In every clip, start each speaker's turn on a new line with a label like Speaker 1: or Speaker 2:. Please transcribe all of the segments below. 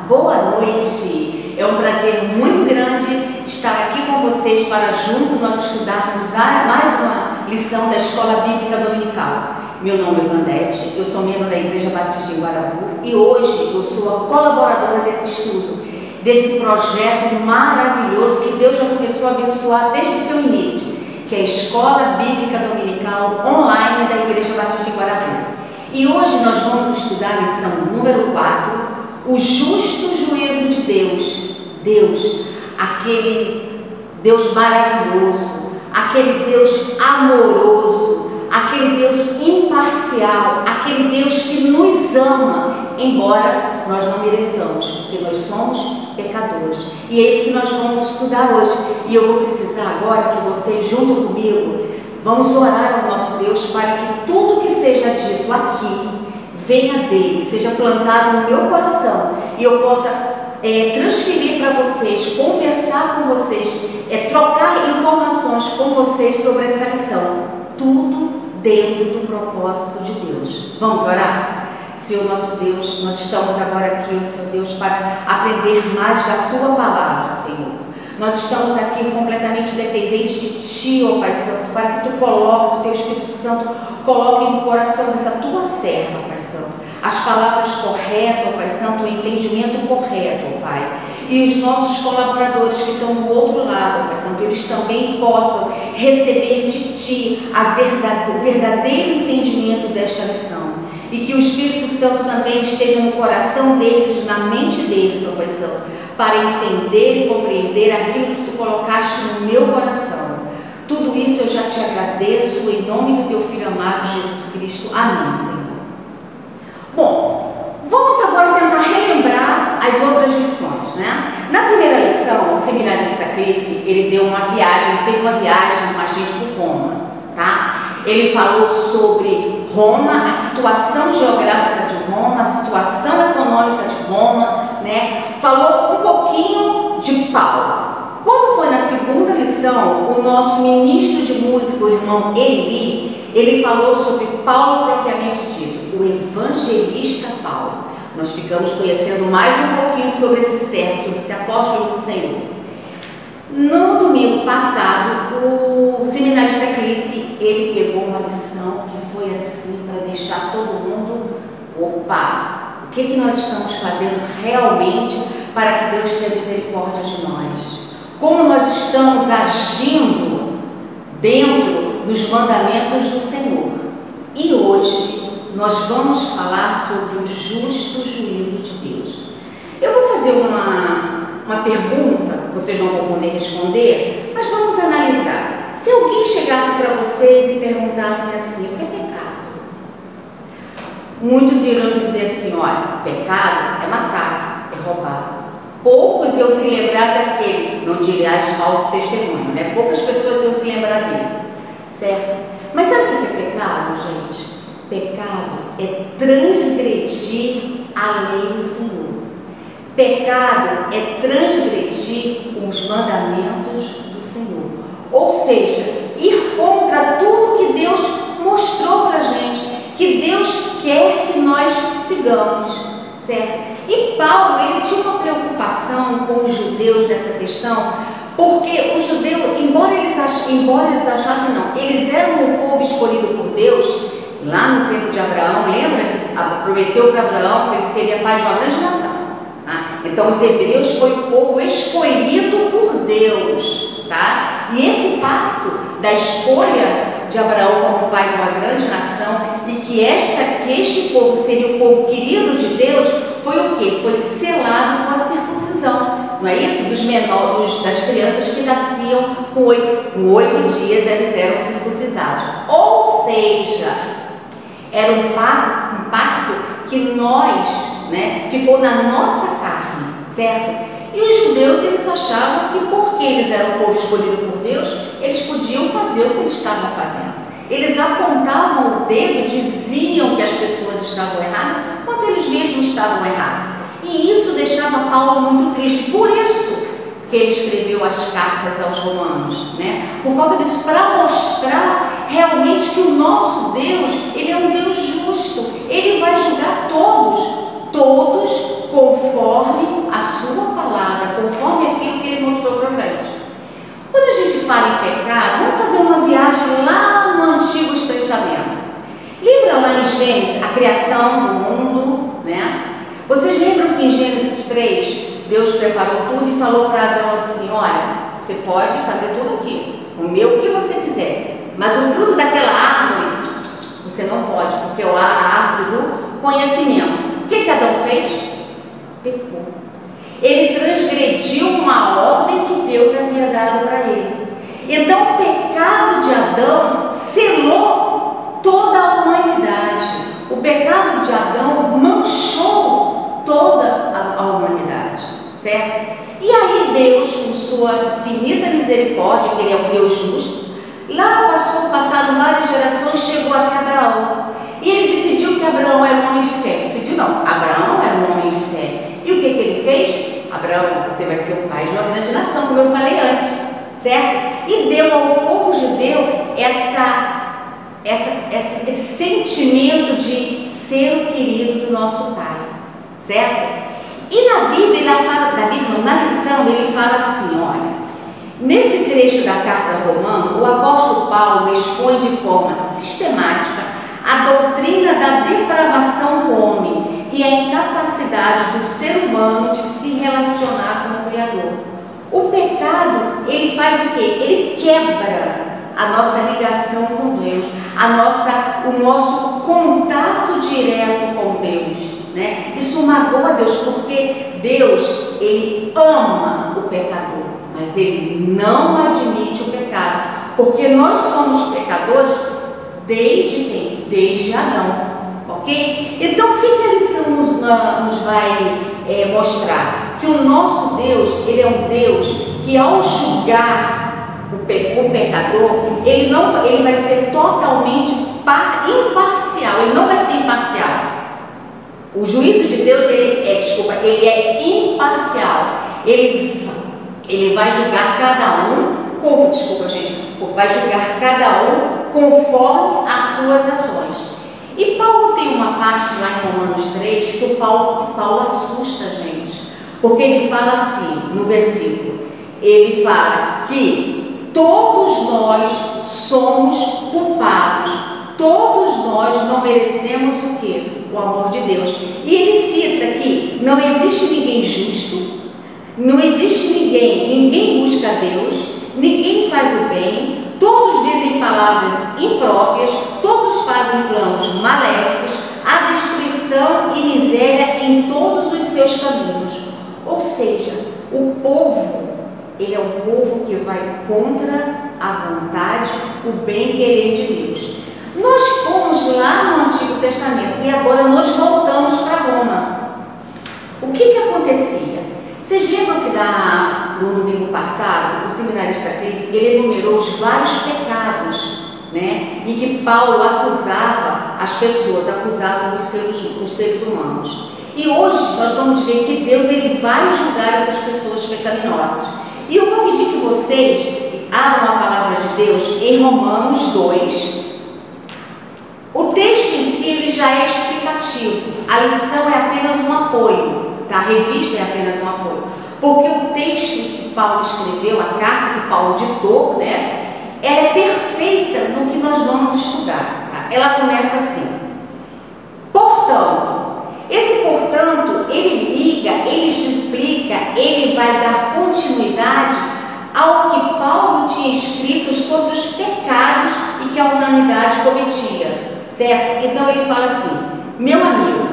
Speaker 1: boa noite. É um prazer muito grande estar aqui com vocês para junto nós estudarmos mais uma lição da Escola Bíblica Dominical. Meu nome é Vandete, eu sou membro da Igreja Batista em Guarabu e hoje eu sou a colaboradora desse estudo, desse projeto maravilhoso que Deus já começou a abençoar desde o seu início, que é a Escola Bíblica Dominical online da Igreja Batista em Guarabu. E hoje nós vamos estudar a lição número 4, o justo juízo de Deus. Deus, aquele Deus maravilhoso, aquele Deus amoroso, aquele Deus imparcial, aquele Deus que nos ama, embora nós não mereçamos, porque nós somos pecadores. E é isso que nós vamos estudar hoje. E eu vou precisar agora que vocês, junto comigo, vamos orar ao nosso Deus para que tudo que seja dito aqui venha dele, seja plantado no meu coração e eu possa transferir para vocês, conversar com vocês, trocar informações com vocês sobre essa lição. Tudo dentro do propósito de Deus. Vamos orar? Senhor nosso Deus, nós estamos agora aqui, Senhor Deus, para aprender mais da Tua Palavra, Senhor. Nós estamos aqui completamente dependentes de Ti, ó Pai Santo, para que Tu coloques o Teu Espírito Santo, coloque no coração dessa Tua serva, Pai Santo, as palavras corretas, ó Pai Santo, o entendimento correto, ó Pai. E os nossos colaboradores que estão do outro lado, ó Pai Santo, eles também possam receber de Ti o verdadeiro entendimento desta lição. E que o Espírito Santo também esteja no coração deles, na mente deles, ó Pai Santo, para entender e compreender aquilo que Tu colocaste no meu coração. Tudo isso eu já Te agradeço em nome do Teu Filho amado, Jesus Cristo. Amém, Senhor. Bom, vamos agora tentar relembrar as outras lições, né? Na primeira lição, o seminarista Cliff, ele deu uma viagem, ele fez uma viagem com a gente por Roma, tá? Ele falou sobre Roma, a situação geográfica de Roma, a situação econômica de Roma, né? Falou um pouquinho de Paulo. Quando foi na segunda lição, o nosso ministro de música, o irmão Eli, ele falou sobre Paulo propriamente dito, o evangelista Paulo. Nós ficamos conhecendo mais um pouquinho sobre esse servo, sobre esse apóstolo do Senhor. No domingo passado, o seminarista Cliff, ele pegou uma lição que foi assim, para deixar todo mundo, opa, o que nós estamos fazendo realmente para que Deus tenha misericórdia de nós? Como nós estamos agindo dentro dos mandamentos do Senhor? E hoje nós vamos falar sobre o justo juízo de Deus. Eu vou fazer uma pergunta, vocês não vão poder responder, mas vamos analisar. Se alguém chegasse para vocês e perguntasse assim, o que é pecado? Muitos irão dizer assim, olha, pecado é matar, é roubar. Poucos iam se lembrar daquele, não dirás falso testemunho, né? Poucas pessoas iam se lembrar disso, certo? Mas sabe o que é pecado, gente? Pecado é transgredir a lei do Senhor. Pecado é transgredir os mandamentos do Senhor. Ou seja, ir contra tudo que Deus mostrou para a gente, que Deus quer que nós sigamos, certo? E Paulo, ele tinha uma preocupação com os judeus nessa questão, porque os judeus, embora eles achassem, não, eles eram o povo escolhido por Deus, lá no tempo de Abraão, lembra que prometeu para Abraão que ele seria pai de uma grande nação. Tá? Então os hebreus foi o povo escolhido por Deus, tá? E esse pacto da escolha de Abraão como pai de uma grande nação e que este povo seria o povo querido de Deus, foi o quê? Foi selado com a circuncisão, não é isso? Dos menores, das crianças que nasciam com 8 dias, eles eram circuncisados. Ou seja, era um pacto que nós, né, ficou na nossa carne, certo? E os judeus, eles achavam que porque eles eram o povo escolhido por Deus, eles podiam fazer o que eles estavam fazendo. Eles apontavam o dedo, diziam que as pessoas estavam erradas, quando eles mesmos estavam errados. E isso deixava Paulo muito triste. Por isso que ele escreveu as cartas aos romanos, né? Por causa disso, para mostrar realmente que o nosso Deus, ele é um Deus justo. Ele vai julgar todos conforme criação do mundo, né? Vocês lembram que em Gênesis 3, Deus preparou tudo e falou para Adão assim: olha, você pode fazer tudo aqui, comer o que você quiser, mas o fruto daquela árvore você não pode, porque é a árvore do conhecimento. O que Adão fez? Pecou. Ele transgrediu uma ordem que Deus havia dado para ele. Então o pecado de Adão selou toda a humanidade. O pecado de Adão manchou toda a humanidade, certo? E aí Deus, com sua infinita misericórdia, que Ele é um Deus justo, lá passaram várias gerações, chegou até Abraão. E ele decidiu que Abraão era um homem de fé. Decidiu não, Abraão era um homem de fé. E o que ele fez? Abraão, você vai ser o pai de uma grande nação, como eu falei antes, certo? E deu ao povo judeu esse sentimento de ser o querido do nosso pai, certo? E na Bíblia, na lição, ele fala assim, olha, nesse trecho da carta romana, o apóstolo Paulo expõe de forma sistemática a doutrina da depravação do homem e a incapacidade do ser humano de se relacionar com o Criador. O pecado, ele faz o quê? Ele quebra a nossa ligação com Deus, o nosso contato direto com Deus, né? Isso magoa Deus, porque Deus, Ele ama o pecador, mas Ele não admite o pecado, porque nós somos pecadores desde quem? Desde Adão, ok? Então, o que a lição nos vai mostrar? Que o nosso Deus, Ele é um Deus que, ao julgar o pecador, ele vai ser totalmente imparcial, ele não vai ser imparcial. O juízo de Deus, ele é imparcial. Ele vai julgar cada um, vai julgar cada um conforme as suas ações. E Paulo tem uma parte lá em Romanos 3 que Paulo assusta a gente, porque ele fala assim, no versículo, ele fala que todos nós somos culpados, todos nós não merecemos o quê? O amor de Deus. E ele cita que não existe ninguém justo, não existe ninguém busca Deus, ninguém faz o bem, todos dizem palavras impróprias, todos fazem planos maléficos, há destruição e miséria em todos os seus caminhos. Ou seja, o povo, ele é um povo que vai contra a vontade, o bem-querer de Deus. Nós fomos lá no Antigo Testamento e agora nós voltamos para Roma. O que acontecia? Vocês lembram que no domingo passado, o seminarista Clique, ele enumerou os vários pecados, né, em que Paulo acusava as pessoas, acusava os seres humanos. E hoje nós vamos ver que Deus, ele vai julgar essas pessoas pecaminosas. E eu vou pedir que vocês abram a palavra de Deus em Romanos 2. O texto em si, ele já é explicativo. A lição é apenas um apoio, tá? A revista é apenas um apoio. Porque o texto que Paulo escreveu, a carta que Paulo ditou, né? Ela é perfeita no que nós vamos estudar, tá? Ela começa assim. Portanto, ele liga, ele explica, ele vai dar continuidade ao que Paulo tinha escrito sobre os pecados e que a humanidade cometia, certo? Então ele fala assim, meu amigo,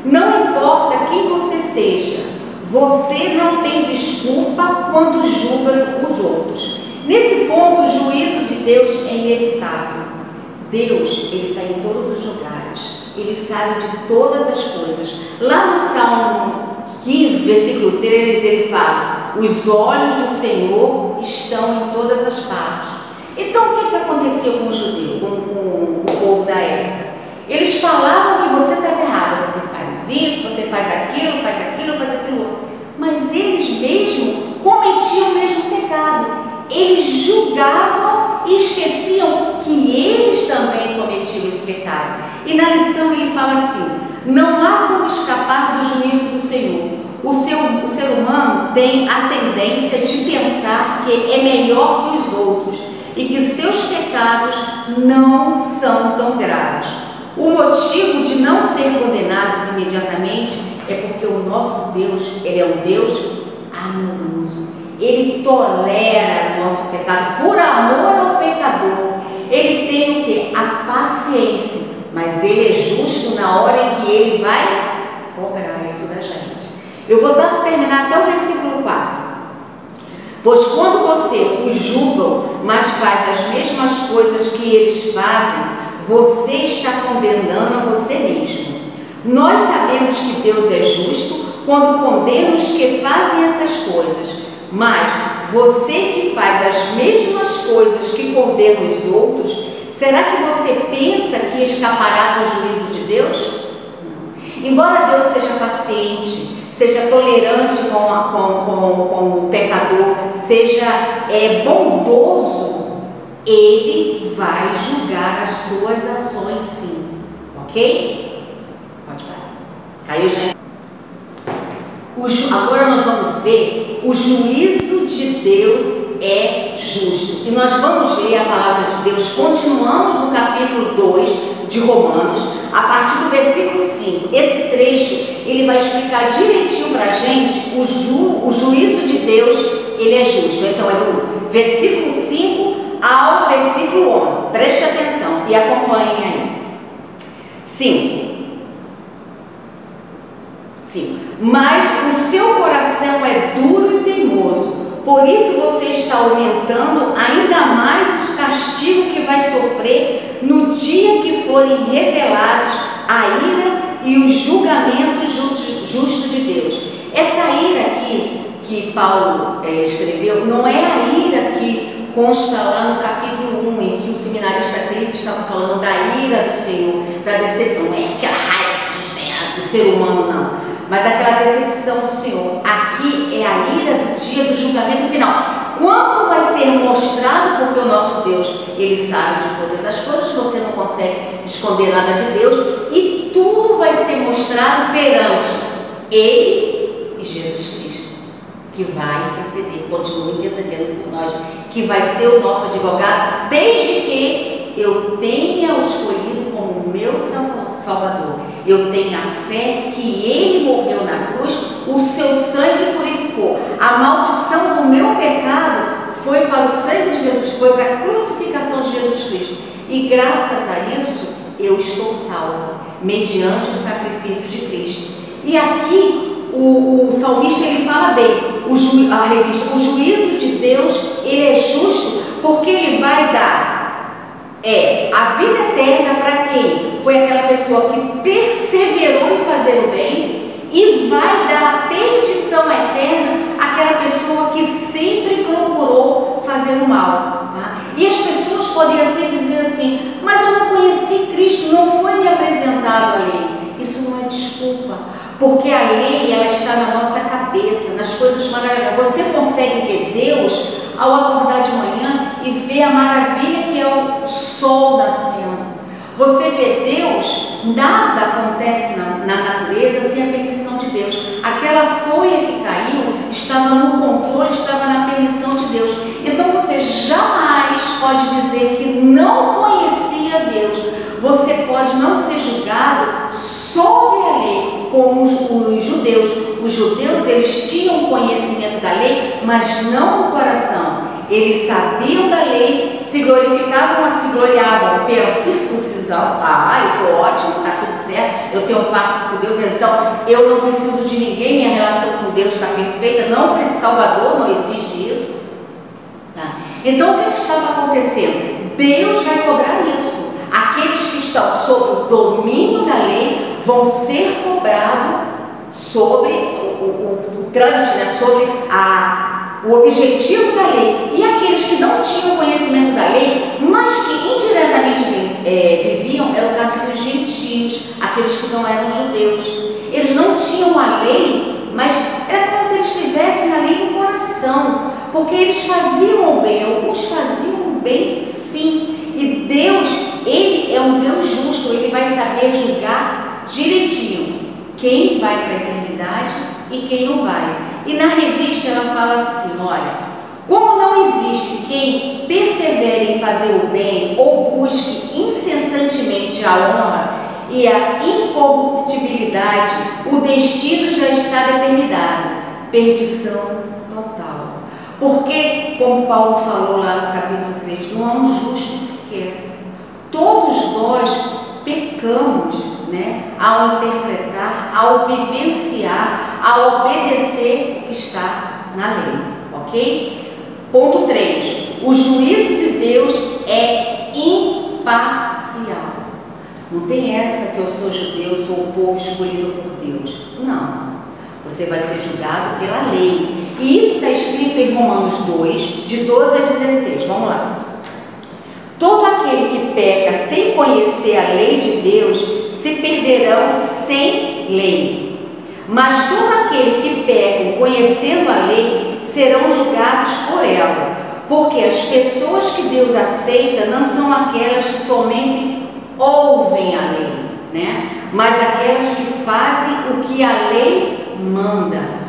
Speaker 1: não importa quem você seja, você não tem desculpa quando julga os outros. Nesse ponto, o juízo de Deus é inevitável. Deus, ele está em todos os lugares. Ele sabe de todas as coisas. Lá no Salmo 15, versículo 3, ele fala, os olhos do Senhor estão em todas as partes. Então, o que aconteceu com o judeu, com o povo da época? Eles falavam que você estava errado, você faz isso, você faz aquilo, faz aquilo. Mas eles mesmos cometiam o mesmo pecado. Eles julgavam e esqueciam que eles também cometiam esse pecado. E na lição ele fala assim, não há como escapar do juízo do Senhor. O ser humano tem a tendência de pensar que é melhor que os outros e que seus pecados não são tão graves. O motivo de não ser condenados imediatamente é porque o nosso Deus, Ele é um Deus amoroso. Ele tolera o nosso pecado por amor ao pecador. Ele tem o quê? A paciência, mas Ele é justo na hora em que Ele vai cobrar isso da gente. Eu vou terminar até o versículo 4. Pois quando você os julgam, mas faz as mesmas coisas que eles fazem, você está condenando a você mesmo. Nós sabemos que Deus é justo quando condena os que fazem essas coisas, mas você que faz as mesmas coisas que condena os outros, será que você pensa que escapará do juízo de Deus? Não. Embora Deus seja paciente, seja tolerante com o pecador, seja bondoso, Ele vai julgar as suas ações, sim. Ok? Pode falar. Caiu já. Agora nós vamos ver o juízo de Deus é justo. E nós vamos ler a palavra de Deus. Continuamos no capítulo 2 de Romanos, a partir do versículo 5. Esse trecho, ele vai explicar direitinho para a gente o juízo de Deus, ele é justo. Então é do versículo 5 ao versículo 11. Preste atenção e acompanhem aí. 5. Mas o seu coração é duro e teimoso, por isso você está aumentando ainda mais o castigo que vai sofrer no dia que forem revelados a ira e os julgamentos justos de Deus. Essa ira aqui que Paulo escreveu não é a ira que consta lá no capítulo 1, em que o seminarista Cliff estava falando da ira do Senhor, da decepção. Não é aquela raiva que a gente tem do ser humano, não. Mas aquela decepção do Senhor. Aqui é a ira do dia do julgamento final. Quando vai ser mostrado, porque o nosso Deus, Ele sabe de todas as coisas, você não consegue esconder nada de Deus, e tudo vai ser mostrado perante Ele e Jesus Cristo, que vai interceder, continua intercedendo por nós, que vai ser o nosso advogado, desde que eu tenha o escolhido como meu Salvador. Eu tenho a fé que Ele morreu na cruz, o seu sangue purificou. A maldição do meu pecado foi para o sangue de Jesus, foi para a crucificação de Jesus Cristo. E graças a isso, eu estou salvo, mediante o sacrifício de Cristo. E aqui, o salmista, ele fala bem, o juízo de Deus, ele é justo, porque Ele vai dar a vida eterna para quem? Foi aquela pessoa que perseverou em fazer o bem, e vai dar a perdição eterna àquela pessoa que sempre procurou fazer o mal. Tá? E as pessoas podem assim dizer assim, mas eu não conheci Cristo, não foi me apresentado a lei. Isso não é desculpa, porque a lei, ela está na nossa cabeça, nas coisas maravilhosas. Você consegue ver Deus ao acordar de manhã e ver a maravilha que é o sol nascendo. Você vê Deus, nada acontece na natureza sem a permissão de Deus. Aquela folha que caiu estava no controle, estava na permissão de Deus. Então você jamais pode dizer que não conhecia Deus. Você pode não ser julgado sobre a lei, como os judeus. Os judeus, eles tinham conhecimento da lei, mas não no coração. Eles sabiam da lei, se glorificavam, mas se gloriavam pela circuncisão. Eu estou ótimo, está tudo certo, eu tenho um pacto com Deus, então eu não preciso de ninguém, minha relação com Deus está perfeita, não preciso de Salvador, não existe isso. Tá? Então o que estava acontecendo? Deus vai cobrar isso. Aqueles que estão sob o domínio da lei vão ser cobrados sobre o trâmite, né? Sobre o objetivo da lei. E aqueles que não tinham conhecimento da lei, mas que indiretamente viviam, era o caso dos gentios, aqueles que não eram judeus. Eles não tinham a lei, mas era como se eles tivessem a lei no coração, porque eles faziam o bem, alguns faziam o bem sim. E Deus, Ele é um Deus justo, Ele vai saber julgar direitinho quem vai para a eternidade e quem não vai. E na revista ela fala assim, olha, Como não existe quem persevere em fazer o bem ou busque incessantemente a honra e a incorruptibilidade, o destino já está determinado, perdição total. Porque, como Paulo falou lá no capítulo 3, não há um justo sequer. Todos nós pecamos, né, ao interpretar, ao vivenciar, ao obedecer o que está na lei, ok? Ponto 3. O juízo de Deus é imparcial. Não tem essa que eu sou judeu, sou o povo escolhido por Deus. Não. Você vai ser julgado pela lei. E isso está escrito em Romanos 2, de 12 a 16. Vamos lá. Todo aquele que peca sem conhecer a lei de Deus se perderão sem lei. Mas todo aquele que peca conhecendo a lei serão julgados por ela. Porque as pessoas que Deus aceita não são aquelas que somente ouvem a lei, né? Mas aquelas que fazem o que a lei manda,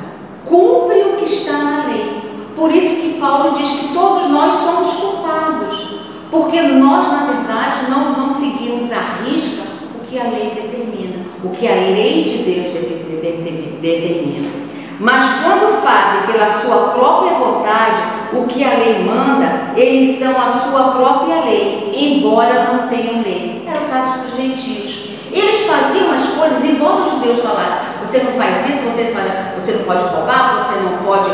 Speaker 1: cumpre o que está na lei. Por isso que Paulo diz que todos nós somos culpados, porque nós, na verdade, não seguimos à risca o que a lei determina, o que a lei de Deus determina. Mas quando fazem pela sua própria vontade o que a lei manda, eles são a sua própria lei, embora não tenham lei. Era o caso dos gentios. Eles faziam as coisas igual os judeus falassem: você não faz isso, você não pode roubar, você não pode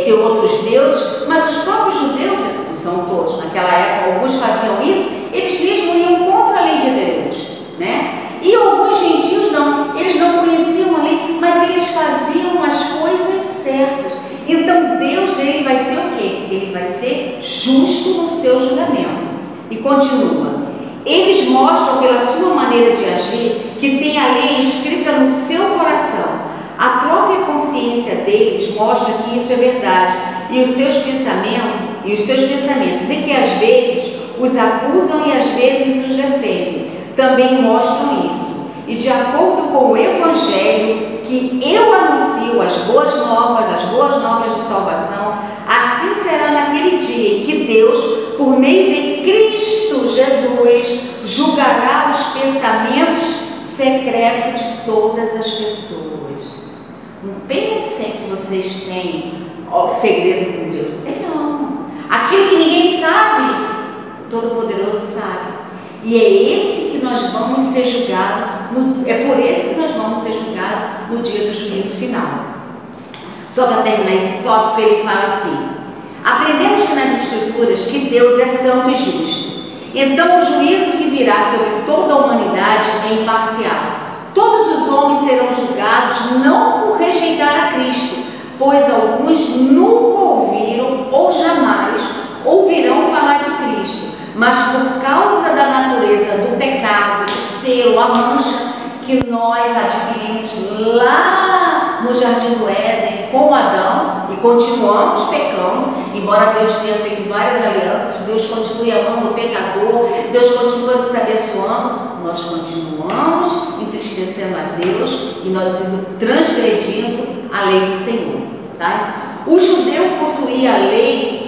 Speaker 1: ter outros deuses. Mas os próprios judeus, não são todos, naquela época alguns faziam isso, eles mesmos iam contra a lei de Deus, né? E alguns gentios não, eles não conheciam a lei, mas eles faziam as coisas certas. Então Deus, ele vai ser o quê? Ele vai ser justo no seu julgamento. E continua: eles mostram pela sua maneira de agir que tem a lei escrita no seu coração. A própria consciência deles mostra que isso é verdade, e os seus pensamentos, e que às vezes os acusam e às vezes os defendem, também mostram isso. E de acordo com o Evangelho que eu anuncio, as boas novas de salvação, assim será naquele dia em que Deus, por meio de Cristo Jesus, julgará os pensamentos secretos de todas as pessoas. Não pensem que vocês têm segredo com Deus. Não tem, não. Aquilo que ninguém sabe, o Todo-Poderoso sabe. E é esse que nós vamos ser julgados, é por esse que nós vamos ser julgados no dia do juízo final. Só para terminar esse tópico, ele fala assim: aprendemos que nas Escrituras que Deus é santo e justo. Então o juízo que virá sobre toda a humanidade é imparcial. Todos os homens serão julgados não por rejeitar a Cristo, pois alguns nunca ouviram ou jamais ouvirão falar de Cristo, mas por causa da natureza do pecado, o selo, a mancha que nós adquirimos lá no Jardim do Éden com Adão, e continuamos pecando, embora Deus tenha feito várias alianças, Deus continue amando o pecador, Deus continua nos abençoando, nós continuamos entristecendo a Deus e nós indo transgredindo a lei do Senhor, tá? O judeu possuía a lei.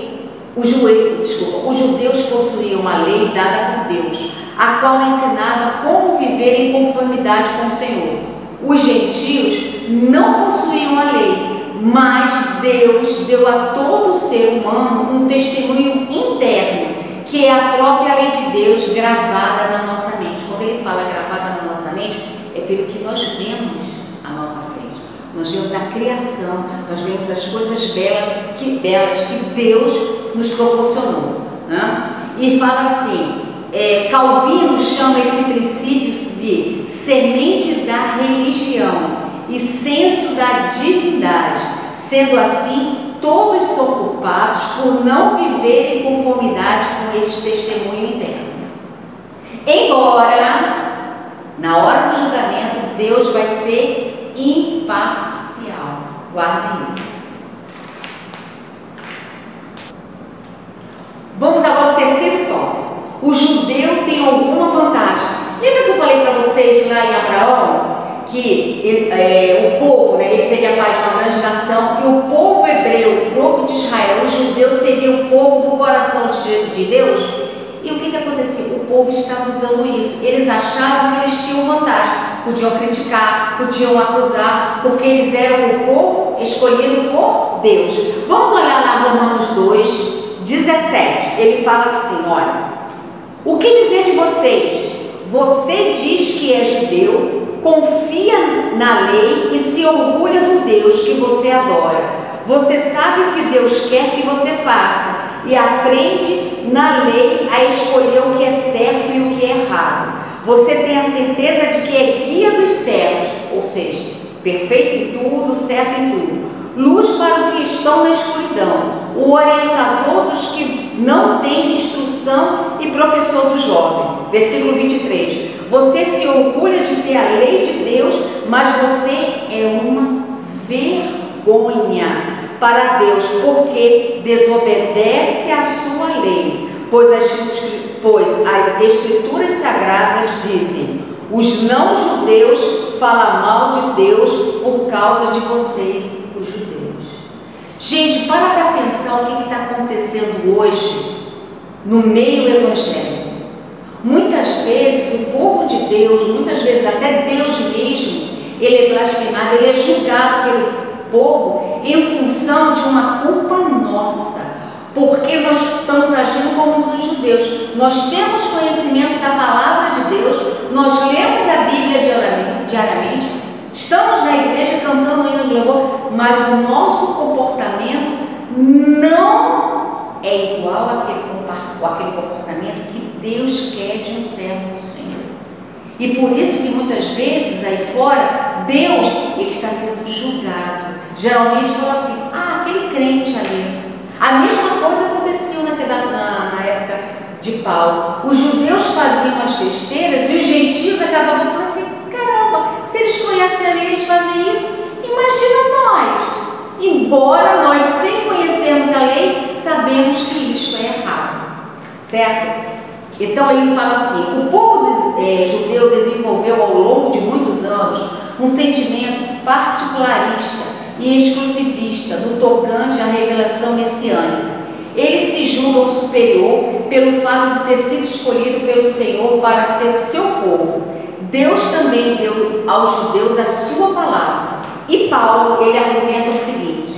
Speaker 1: Os judeus possuíam a lei dada por Deus, a qual ensinava como viver em conformidade com o Senhor. Os gentios não possuíam a lei, mas Deus deu a todo ser humano um testemunho interno, que é a própria lei de Deus gravada na nossa mente. Quando ele fala gravada na nossa mente, é pelo que nós vemos à nossa frente. Nós vemos a criação, nós vemos as coisas belas que Deus nos proporcionou, né? E fala assim, Calvino chama esse princípio de semente da religião e senso da divindade. Sendo assim, todos são culpados por não viver em conformidade com esse testemunho interno. Embora, na hora do julgamento, Deus vai ser imparcial. Guardem isso. Vamos agora ao terceiro tópico. O judeu tem alguma vantagem? Lembra que eu falei para vocês lá em Abraão que o povo, né, ele seria pai de uma grande nação, e o povo hebreu, o povo de Israel, os de Deus. E o que acontecia? O povo estava usando isso. Eles achavam que eles tinham vantagem. Podiam criticar, podiam acusar, porque eles eram o povo escolhido por Deus. Vamos olhar lá Romanos 2:17. Ele fala assim, olha: o que dizer de vocês? Você diz que é judeu, confia na lei e se orgulha do Deus que você adora. Você sabe o que Deus quer que você faça e aprende na lei a escolher o que é certo e o que é errado. Você tem a certeza de que é guia dos céus, ou seja, perfeito em tudo, certo em tudo. Luz para os que estão na escuridão, o orientador dos que não têm instrução e professor do jovem. Versículo 23. Você se orgulha de ter a lei de Deus, mas você é uma vergonha para Deus, porque desobedece à sua lei, pois as escrituras sagradas dizem: os não-judeus falam mal de Deus por causa de vocês, os judeus. Gente, para pensar o que está acontecendo hoje no meio evangélico. Muitas vezes o povo de Deus, muitas vezes até Deus mesmo, ele é blasfemado, ele é julgado pelo povo em função de uma culpa nossa, porque nós estamos agindo como os judeus. Nós temos conhecimento da palavra de Deus, nós lemos a Bíblia diariamente, estamos na igreja cantando hinos de louvor, mas o nosso comportamento não é igual àquele comportamento que Deus quer de um servo do Senhor. E por isso que muitas vezes aí fora, Deus ele está sendo julgado. Geralmente fala assim: ah, aquele crente ali. A mesma coisa aconteceu na época de Paulo. Os judeus faziam as besteiras e os gentios acabavam falando assim: caramba, se eles conhecem a lei, eles fazem isso. Imagina nós. Embora nós, sem conhecermos a lei, sabemos que isso é errado. Certo? Então ele fala assim: o povo judeu desenvolveu ao longo de muitos anos um sentimento particularista e exclusivista no tocante à revelação messiânica. Eles se julgam superior pelo fato de ter sido escolhido pelo Senhor para ser o seu povo. Deus também deu aos judeus a sua palavra. E Paulo, ele argumenta o seguinte: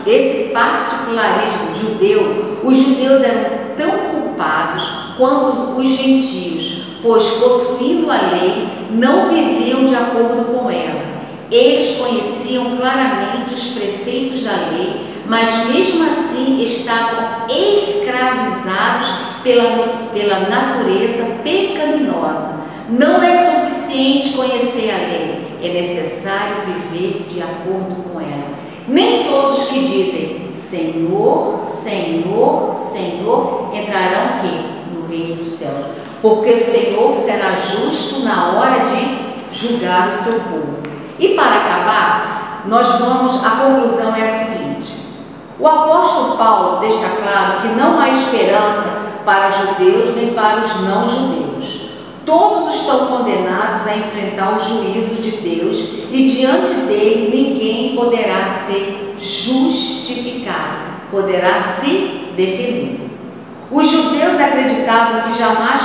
Speaker 1: esse particularismo judeu, os judeus eram tão culpados quanto os gentios, pois possuindo a lei, não viviam de acordo com ela. Eles conheciam claramente os preceitos da lei, mas mesmo assim estavam escravizados pela natureza pecaminosa. Não é suficiente conhecer a lei, é necessário viver de acordo com ela. Nem todos que dizem Senhor, Senhor, Senhor entrarão aqui no reino dos céus, porque o Senhor será justo na hora de julgar o seu povo. E para acabar, a conclusão é a seguinte: o apóstolo Paulo deixa claro que não há esperança para judeus nem para os não-judeus. Todos estão condenados a enfrentar o juízo de Deus e diante dele ninguém poderá ser justificado, poderá se defender. Os judeus acreditavam que jamais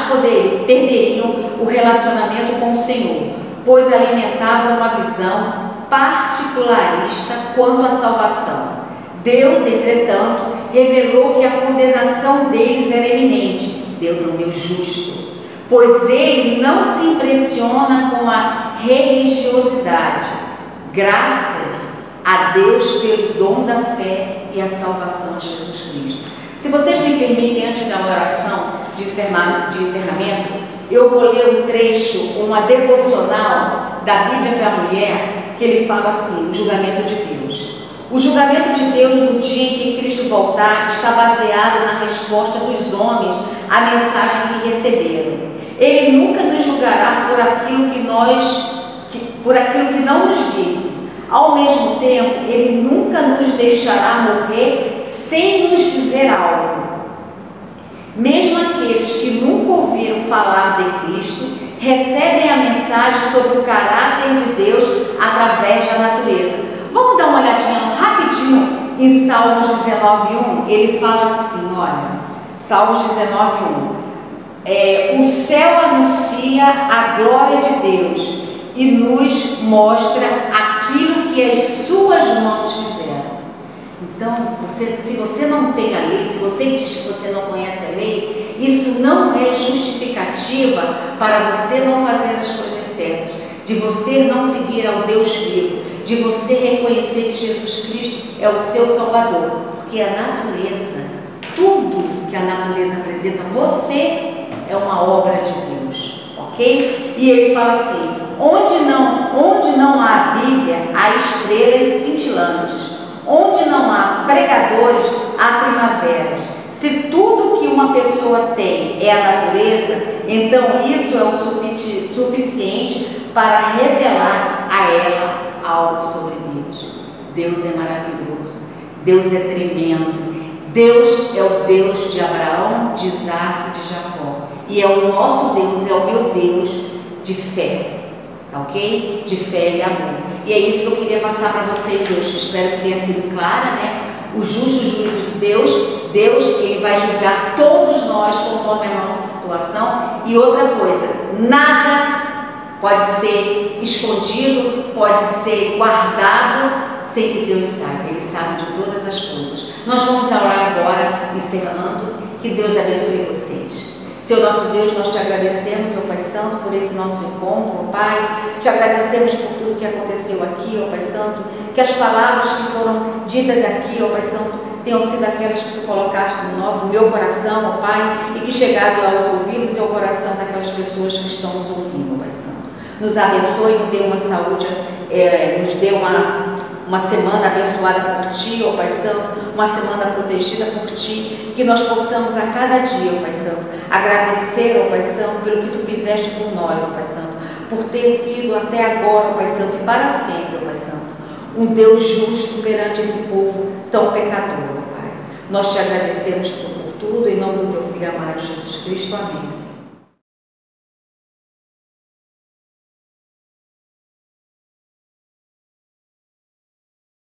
Speaker 1: perderiam o relacionamento com o Senhor, pois alimentavam uma visão particularista quanto à salvação. Deus, entretanto, revelou que a condenação deles era iminente. Deus é um Deus justo, pois ele não se impressiona com a religiosidade. Graças a Deus pelo dom da fé e a salvação de Jesus Cristo. Se vocês me permitem, antes da oração de encerramento, eu vou ler um trecho, uma devocional da Bíblia para a mulher, que ele fala assim: o julgamento de Deus. O julgamento de Deus no dia em que Cristo voltar está baseado na resposta dos homens à mensagem que receberam. Ele nunca nos julgará por aquilo que não nos disse. Ao mesmo tempo, ele nunca nos deixará morrer sem nos dizer algo. Mesmo aqueles que nunca ouviram falar de Cristo recebem a mensagem sobre o caráter de Deus através da natureza. Vamos dar uma olhadinha rapidinho em Salmos 19:1, ele fala assim, olha, Salmos 19:1, o céu anuncia a glória de Deus e nos mostra aquilo que as suas mãos fizeram. Então, se você não tem a lei, se você diz que você não conhece a lei, isso não é justificativa para você não fazer as coisas certas, de você não seguir ao Deus vivo, de você reconhecer que Jesus Cristo é o seu Salvador, porque a natureza, tudo que a natureza apresenta, você é uma obra de Deus, ok? E ele fala assim, onde não há Bíblia, há estrelas cintilantes, onde não há pregadores, há primaveras. Se tudo que uma pessoa tem é a natureza, então isso é o suficiente para revelar a ela algo sobre Deus. Deus é maravilhoso, Deus é tremendo, Deus é o Deus de Abraão, de Isaac e de Jacó, e é o nosso Deus, é o meu Deus de fé, ok? De fé e amor. E é isso que eu queria passar para vocês hoje. Espero que tenha sido clara, né? O justo juízo de Deus, ele vai julgar todos nós conforme a nossa situação. E outra coisa, nada pode ser escondido, pode ser guardado sem que Deus saiba. Ele sabe de todas as coisas. Nós vamos orar agora, encerrando. Que Deus abençoe vocês. Senhor nosso Deus, nós te agradecemos, ó Pai Santo, por esse nosso encontro, ó Pai. Te agradecemos por tudo que aconteceu aqui, ó Pai Santo. Que as palavras que foram ditas aqui, ó Pai Santo, tenham sido aquelas que tu colocaste no meu coração, ó Pai, e que chegaram aos ouvidos e ao coração daquelas pessoas que estão nos ouvindo, ó Pai Santo. Nos abençoe, nos dê uma saúde, nos dê uma semana abençoada por Ti, ó Pai Santo, uma semana protegida por Ti, que nós possamos a cada dia, ó Pai Santo, agradecer, ó Pai Santo, pelo que Tu fizeste por nós, ó Pai Santo, por ter sido até agora, ó Pai Santo, e para sempre, ó Pai Santo, um Deus justo perante esse povo tão pecador, ó Pai. Nós Te agradecemos por tudo, em nome do Teu Filho amado Jesus Cristo, amém.